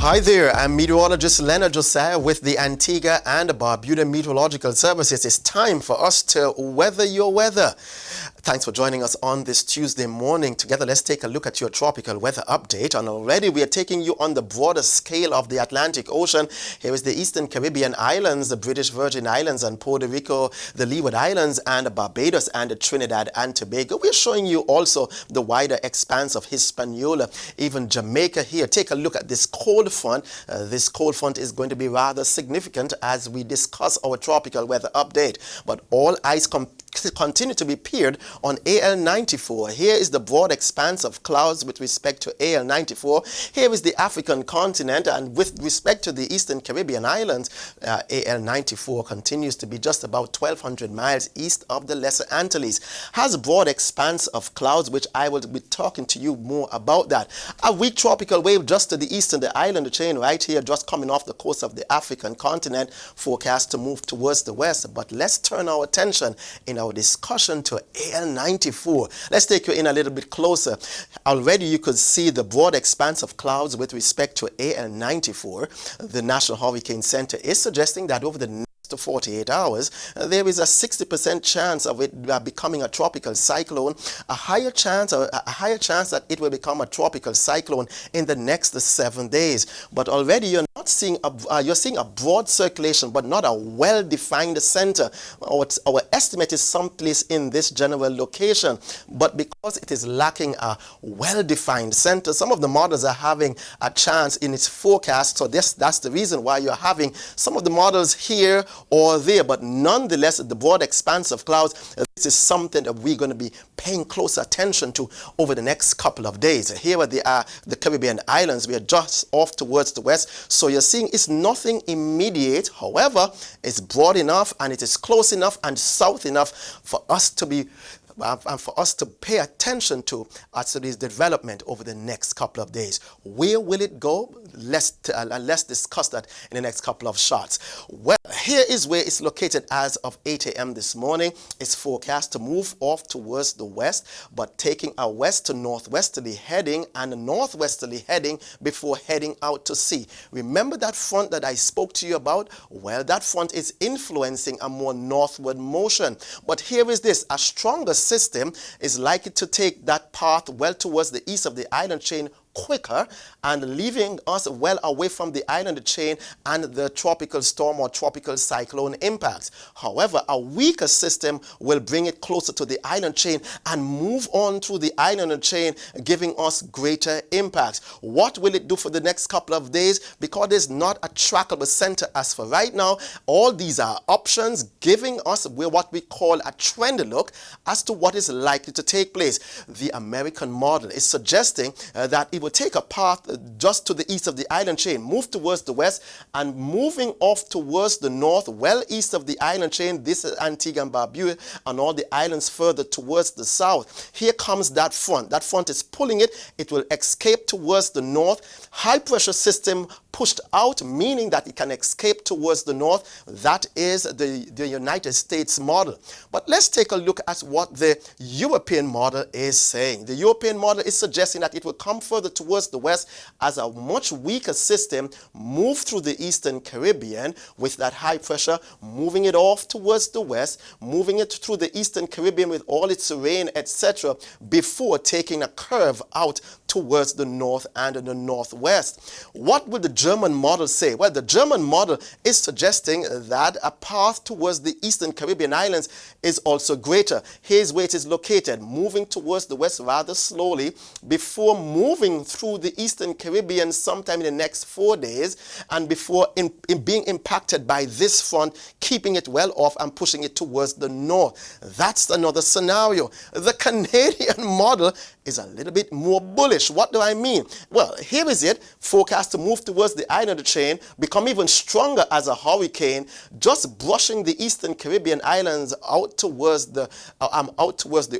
Hi there, I'm meteorologist Leonard Josiah with the Antigua and Barbuda Meteorological Services. It's time for us to weather your weather. Thanks for joining us on this Tuesday morning. Together, let's take a look at your tropical weather update. And already we are taking you on the broader scale of the Atlantic Ocean. Here is the Eastern Caribbean Islands, the British Virgin Islands and Puerto Rico, the Leeward Islands and Barbados and Trinidad and Tobago. We're showing you also the wider expanse of Hispaniola, even Jamaica here. Take a look at this cold front. This cold front is going to be rather significant as we discuss our tropical weather update. But all eyes continue to be peered on AL94. Here is the broad expanse of clouds with respect to AL94. Here is the African continent, and with respect to the Eastern Caribbean islands, AL94 continues to be just about 1,200 miles east of the Lesser Antilles. Has a broad expanse of clouds, which I will be talking to you more about that. A weak tropical wave just to the east of the island chain right here, just coming off the coast of the African continent, forecast to move towards the west. But let's turn our attention in our discussion to AL94. Let's take you in a little bit closer. Already you could see the broad expanse of clouds with respect to AL94. The National Hurricane Center is suggesting that over the next 48 hours, there is a 60% chance of it becoming a tropical cyclone, a higher chance that it will become a tropical cyclone in the next 7 days. But already you're seeing a broad circulation, but not a well-defined center. Our estimate is someplace in this general location, but because it is lacking a well-defined center, some of the models are having a chance in its forecast. So that's the reason why you're having some of the models here or there, but nonetheless, the broad expanse of clouds, this is something that we're going to be paying close attention to over the next couple of days. Here are the Caribbean islands. We are just off towards the west, so you're seeing it's nothing immediate. However, it's broad enough and it is close enough and south enough for us to be and for us to pay attention to this development over the next couple of days. Where will it go? Let's discuss that in the next couple of shots. Well, here is where it's located as of 8 a.m. this morning. It's forecast to move off towards the west, but taking a west to northwesterly heading and a northwesterly heading before heading out to sea. Remember that front that I spoke to you about? Well, that front is influencing a more northward motion. But here is this: a stronger system is likely to take that path well towards the east of the island chain quicker and leaving us well away from the island chain and the tropical storm or tropical cyclone impacts. However, a weaker system will bring it closer to the island chain and move on through the island chain, giving us greater impacts. What will it do for the next couple of days? Because there's not a trackable center as for right now. All these are options giving us what we call a trend look as to what is likely to take place. The American model is suggesting that it will take a path just to the east of the island chain, move towards the west, and moving off towards the north, well east of the island chain. This is Antigua and Barbuda and all the islands further towards the south. Here comes that front. That front is pulling it. It will escape towards the north. High pressure system pushed out, meaning that it can escape towards the north. That is the United States model. But let's take a look at what the European model is saying. The European model is suggesting that it will come further towards the west as a much weaker system move through the Eastern Caribbean with that high pressure, moving it off towards the west, moving it through the Eastern Caribbean with all its rain, etc., before taking a curve out towards the north and the northwest. What would the German model say? Well, the German model is suggesting that a path towards the Eastern Caribbean islands is also greater. Here's where it is located, moving towards the west rather slowly before moving through the Eastern Caribbean sometime in the next 4 days, and before being impacted by this front, keeping it well off and pushing it towards the north. That's another scenario. The Canadian model is a little bit more bullish. What do I mean? Well, here is it. Forecast to move towards the island chain, become even stronger as a hurricane, just brushing the Eastern Caribbean islands out towards the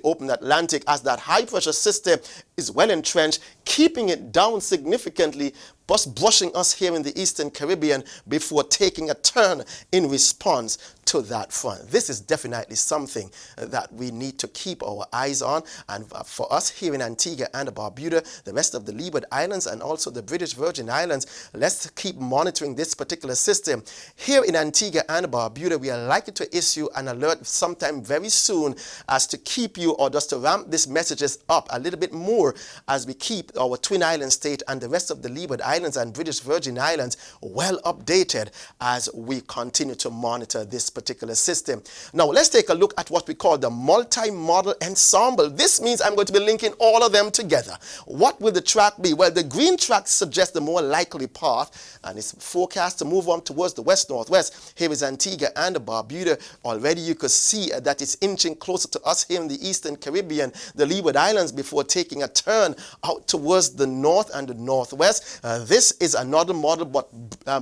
open Atlantic as that high pressure system is well entrenched, keeping it down significantly, just brushing us here in the Eastern Caribbean before taking a turn in response to that front. This is definitely something that we need to keep our eyes on. And for us here in Antigua and Barbuda, the rest of the Leeward Islands and also the British Virgin Islands, let's keep monitoring this particular system. Here in Antigua and Barbuda, we are likely to issue an alert sometime very soon as to keep you, or just to ramp these messages up a little bit more as we keep our Twin Island state and the rest of the Leeward Islands and British Virgin Islands well updated as we continue to monitor this particular system. Now let's take a look at what we call the multi-model ensemble. This means I'm going to be linking all of them together. What will the track be? Well, the green track suggests the more likely path, and it's forecast to move on towards the west-northwest. Here is Antigua and Barbuda. Already you could see that it's inching closer to us here in the Eastern Caribbean, the Leeward Islands, before taking a turn out towards the north and the northwest. This is another model, but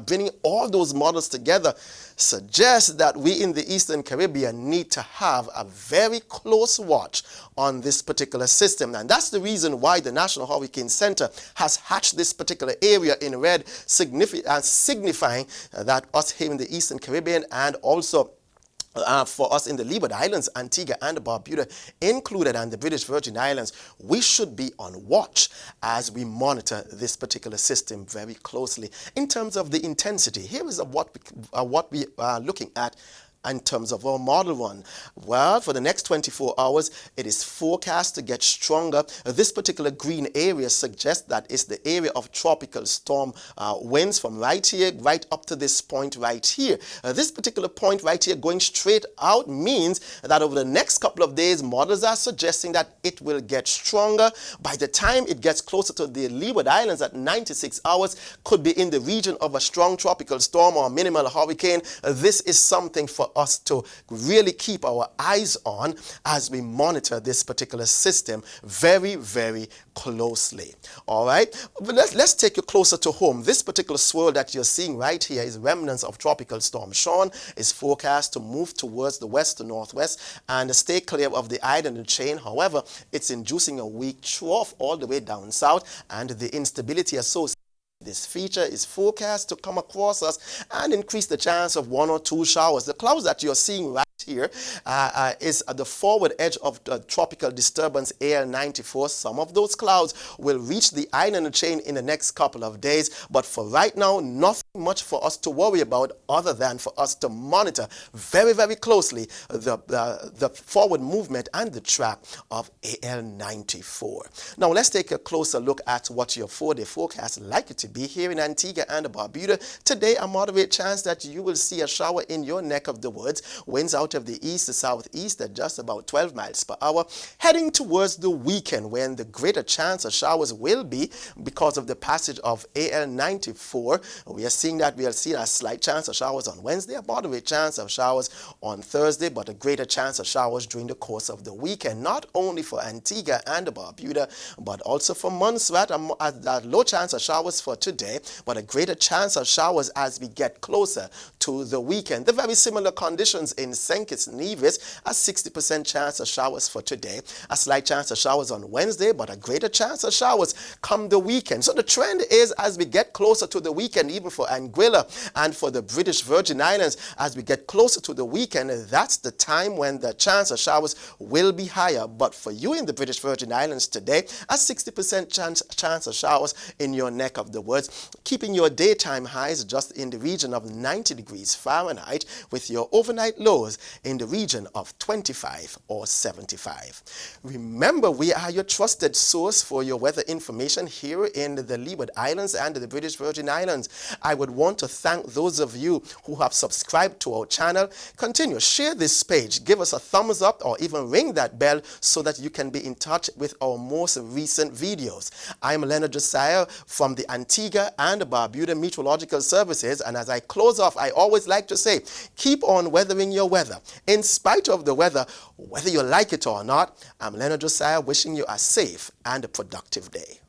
bringing all those models together suggests that we in the Eastern Caribbean need to have a very close watch on this particular system. And that's the reason why the National Hurricane Center has hatched this particular area in red, signifying that us here in the Eastern Caribbean and also for us in the Leeward Islands, Antigua and Barbuda included, and the British Virgin Islands, we should be on watch as we monitor this particular system very closely. In terms of the intensity, here is what we are looking at in terms of our model one. Well, for the next 24 hours, it is forecast to get stronger. This particular green area suggests that it's the area of tropical storm winds from right here, right up to this point right here. This particular point right here going straight out means that over the next couple of days, models are suggesting that it will get stronger. By the time it gets closer to the Leeward Islands at 96 hours, could be in the region of a strong tropical storm or minimal hurricane. This is something for us to really keep our eyes on as we monitor this particular system very, very closely. All right, but let's take you closer to home. This particular swirl that you're seeing right here is remnants of tropical storm Sean. Is forecast to move towards the west to northwest and stay clear of the island chain. However, it's inducing a weak trough all the way down south, and the instability associated this feature is forecast to come across us and increase the chance of 1 or 2 showers. The clouds that you're seeing right here is at the forward edge of the tropical disturbance AL94. Some of those clouds will reach the island chain in the next couple of days, but for right now, nothing much for us to worry about other than for us to monitor very, very closely the forward movement and the track of AL94. Now let's take a closer look at what your 4-day forecast is likely to be here in Antigua and Barbuda. Today, a moderate chance that you will see a shower in your neck of the woods. Winds out of the east to southeast at just about 12 miles per hour. Heading towards the weekend, when the greater chance of showers will be because of the passage of AL94. We are seeing that we'll see a slight chance of showers on Wednesday, a moderate chance of showers on Thursday, but a greater chance of showers during the course of the weekend, not only for Antigua and Barbuda, but also for Montserrat. A low chance of showers for today, but a greater chance of showers as we get closer to the weekend. The very similar conditions in St. Kitts Nevis, a 60% chance of showers for today, a slight chance of showers on Wednesday, but a greater chance of showers come the weekend. So the trend is, as we get closer to the weekend, even for Anguilla and for the British Virgin Islands, as we get closer to the weekend, that's the time when the chance of showers will be higher. But for you in the British Virgin Islands today, a 60% chance of showers in your neck of the woods, keeping your daytime highs just in the region of 90 degrees Fahrenheit, with your overnight lows in the region of 25 or 75. Remember, we are your trusted source for your weather information here in the Leeward Islands and the British Virgin Islands. I would want to thank those of you who have subscribed to our channel. Continue, share this page, give us a thumbs up, or even ring that bell so that you can be in touch with our most recent videos. I'm Leonard Josiah from the Antigua and Barbuda Meteorological Services, and as I close off, I always like to say, keep on weathering your weather. In spite of the weather, whether you like it or not, I'm Leonard Josiah wishing you a safe and a productive day.